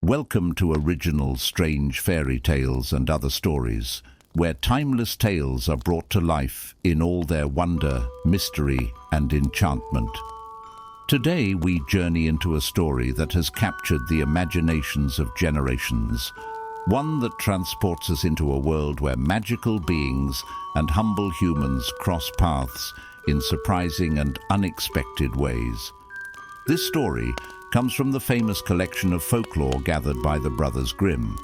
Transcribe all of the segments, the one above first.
Welcome to original strange fairy tales and other stories, where timeless tales are brought to life in all their wonder, mystery, and enchantment. Today we journey into a story that has captured the imaginations of generations, one that transports us into a world where magical beings and humble humans cross paths in surprising and unexpected ways. This story comes from the famous collection of folklore gathered by the Brothers Grimm.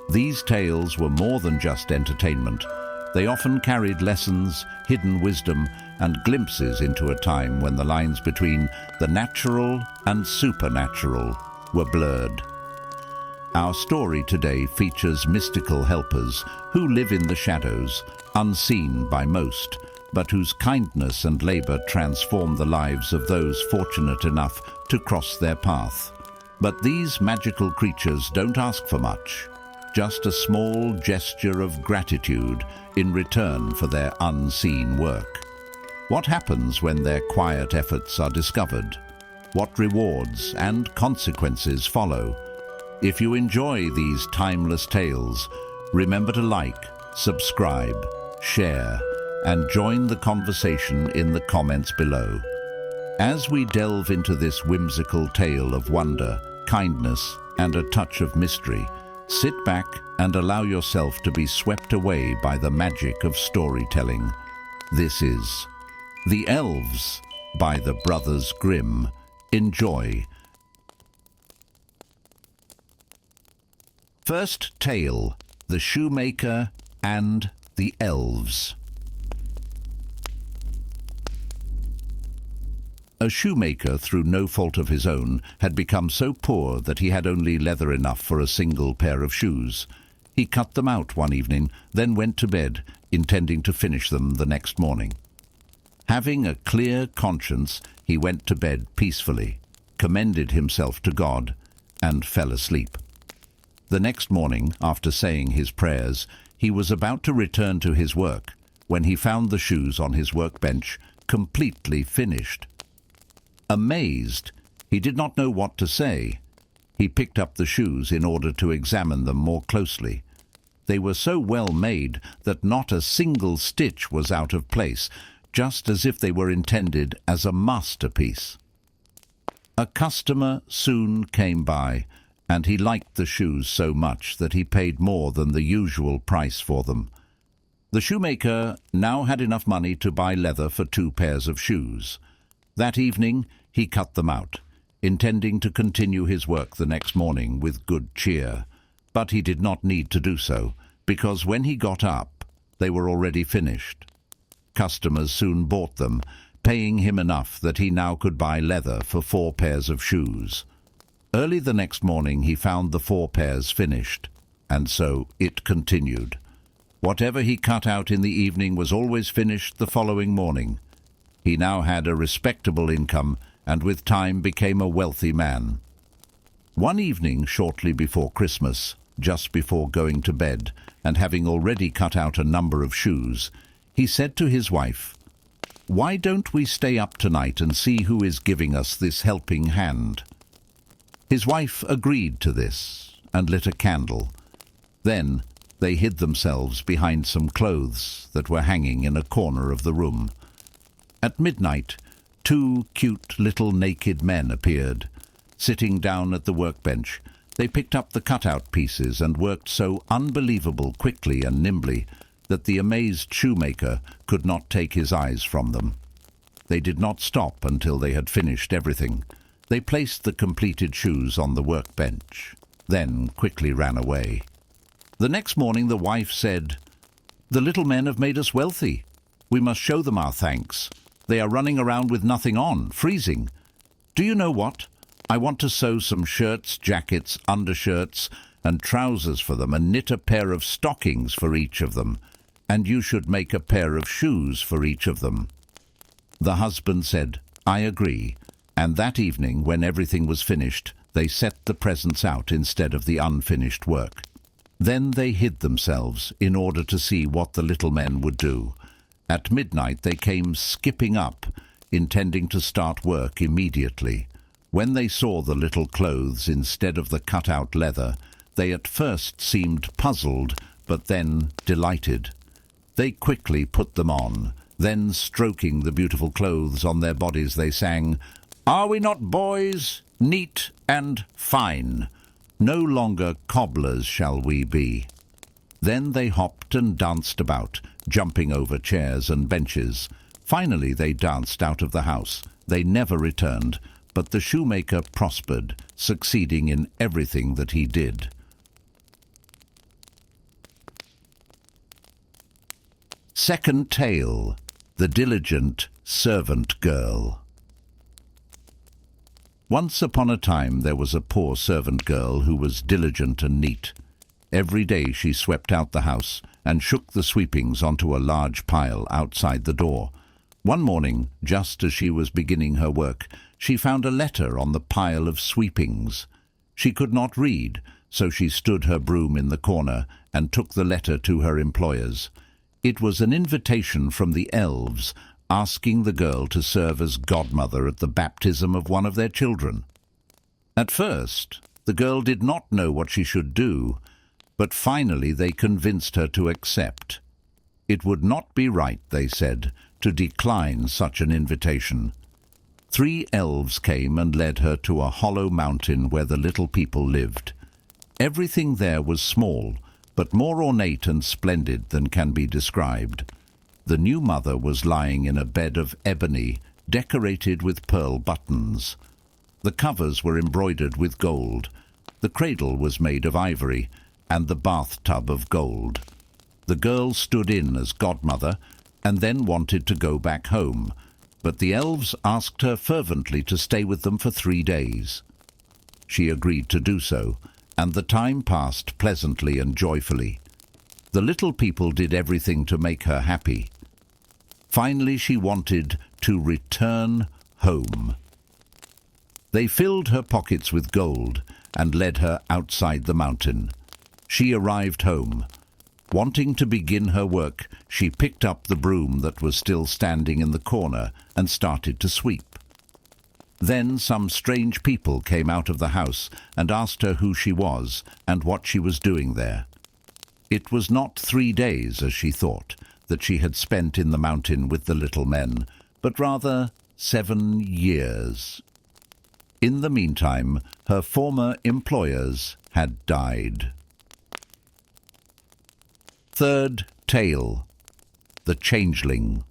These tales were more than just entertainment. They often carried lessons, hidden wisdom, and glimpses into a time when the lines between the natural and supernatural were blurred. Our story today features mystical helpers who live in the shadows, unseen by most, but whose kindness and labor transform the lives of those fortunate enough to cross their path. But these magical creatures don't ask for much, just a small gesture of gratitude in return for their unseen work. What happens when their quiet efforts are discovered? What rewards and consequences follow? If you enjoy these timeless tales, remember to like, subscribe, share, and join the conversation in the comments below. As we delve into this whimsical tale of wonder, kindness, and a touch of mystery, sit back and allow yourself to be swept away by the magic of storytelling. This is The Elves by the Brothers Grimm. Enjoy. First tale, The Shoemaker and the Elves. A shoemaker, through no fault of his own, had become so poor that he had only leather enough for a single pair of shoes. He cut them out one evening, then went to bed, intending to finish them the next morning. Having a clear conscience, he went to bed peacefully, commended himself to God, and fell asleep. The next morning, after saying his prayers, he was about to return to his work, when he found the shoes on his workbench completely finished. Amazed, he did not know what to say. He picked up the shoes in order to examine them more closely. They were so well made that not a single stitch was out of place, just as if they were intended as a masterpiece. A customer soon came by, and he liked the shoes so much that he paid more than the usual price for them. The shoemaker now had enough money to buy leather for 2 pairs of shoes. That evening he cut them out, intending to continue his work the next morning with good cheer. But he did not need to do so, because when he got up, they were already finished. Customers soon bought them, paying him enough that he now could buy leather for 4 pairs of shoes. Early the next morning he found the 4 pairs finished, and so it continued. Whatever he cut out in the evening was always finished the following morning. He now had a respectable income, and with time became a wealthy man. One evening shortly before Christmas, just before going to bed, and having already cut out a number of shoes, he said to his wife, "Why don't we stay up tonight and see who is giving us this helping hand?" His wife agreed to this, and lit a candle. Then they hid themselves behind some clothes that were hanging in a corner of the room. At midnight, 2 cute little naked men appeared. Sitting down at the workbench, they picked up the cutout pieces and worked so unbelievable quickly and nimbly that the amazed shoemaker could not take his eyes from them. They did not stop until they had finished everything. They placed the completed shoes on the workbench, then quickly ran away. The next morning the wife said, "The little men have made us wealthy. We must show them our thanks. They are running around with nothing on, freezing. Do you know what? I want to sew some shirts, jackets, undershirts, and trousers for them, and knit a pair of stockings for each of them, and you should make a pair of shoes for each of them." The husband said, "I agree," and that evening, when everything was finished, they set the presents out instead of the unfinished work. Then they hid themselves in order to see what the little men would do. At midnight they came skipping up, intending to start work immediately. When they saw the little clothes instead of the cut-out leather, they at first seemed puzzled, but then delighted. They quickly put them on. Then, stroking the beautiful clothes on their bodies, they sang, "Are we not boys, neat and fine? No longer cobblers shall we be." Then they hopped and danced about, jumping over chairs and benches. Finally they danced out of the house. They never returned, but the shoemaker prospered, succeeding in everything that he did. Second tale: The Diligent Servant Girl. Once upon a time there was a poor servant girl who was diligent and neat. Every day she swept out the house and shook the sweepings onto a large pile outside the door. One morning, just as she was beginning her work, she found a letter on the pile of sweepings. She could not read, so she stood her broom in the corner and took the letter to her employers. It was an invitation from the Elves, asking the girl to serve as godmother at the baptism of one of their children. At first, the girl did not know what she should do, but finally they convinced her to accept. It would not be right, they said, to decline such an invitation. 3 elves came and led her to a hollow mountain where the little people lived. Everything there was small, but more ornate and splendid than can be described. The new mother was lying in a bed of ebony, decorated with pearl buttons. The covers were embroidered with gold. The cradle was made of ivory, and the bathtub of gold. The girl stood in as godmother, and then wanted to go back home, but the elves asked her fervently to stay with them for 3 days. She agreed to do so, and the time passed pleasantly and joyfully. The little people did everything to make her happy. Finally she wanted to return home. They filled her pockets with gold and led her outside the mountain. She arrived home. Wanting to begin her work, she picked up the broom that was still standing in the corner and started to sweep. Then some strange people came out of the house and asked her who she was and what she was doing there. It was not 3 days, as she thought, that she had spent in the mountain with the little men, but rather 7 years. In the meantime, her former employers had died. Third tale: The Changeling.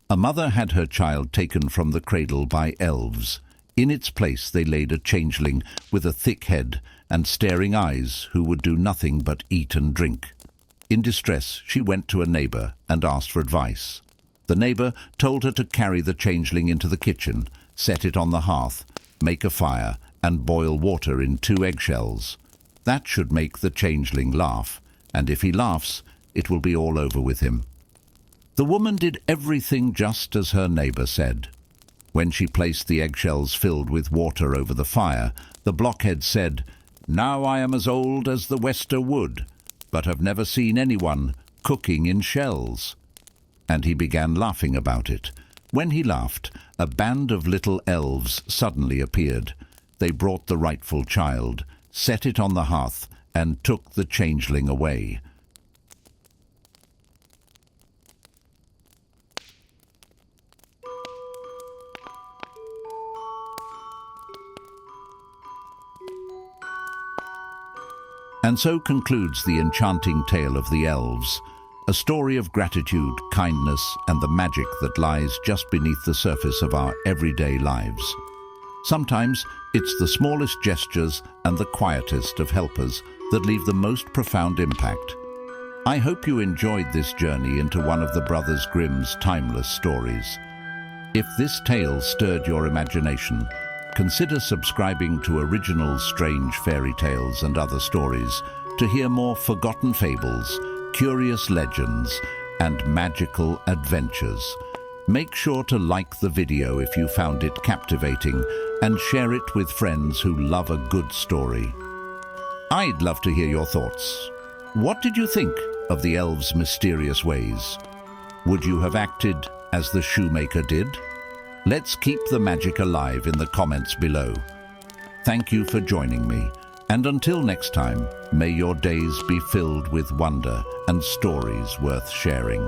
A mother had her child taken from the cradle by elves. In its place they laid a changeling with a thick head and staring eyes who would do nothing but eat and drink. In distress, she went to a neighbor and asked for advice. The neighbor told her to carry the changeling into the kitchen, set it on the hearth, make a fire, and boil water in 2 eggshells. That should make the changeling laugh, and if he laughs, it will be all over with him. The woman did everything just as her neighbor said. When she placed the eggshells filled with water over the fire, the blockhead said, "Now I am as old as the Wester wood, but have never seen anyone cooking in shells." And he began laughing about it. When he laughed, a band of little elves suddenly appeared. They brought the rightful child, set it on the hearth, and took the changeling away. And so concludes the enchanting tale of the elves, a story of gratitude, kindness, and the magic that lies just beneath the surface of our everyday lives. Sometimes it's the smallest gestures and the quietest of helpers that leave the most profound impact. I hope you enjoyed this journey into one of the Brothers Grimm's timeless stories. If this tale stirred your imagination, consider subscribing to original strange fairy tales and other stories to hear more forgotten fables, curious legends, and magical adventures. Make sure to like the video if you found it captivating and share it with friends who love a good story. I'd love to hear your thoughts. What did you think of the elves' mysterious ways? Would you have acted as the shoemaker did? Let's keep the magic alive in the comments below. Thank you for joining me, and until next time, may your days be filled with wonder and stories worth sharing.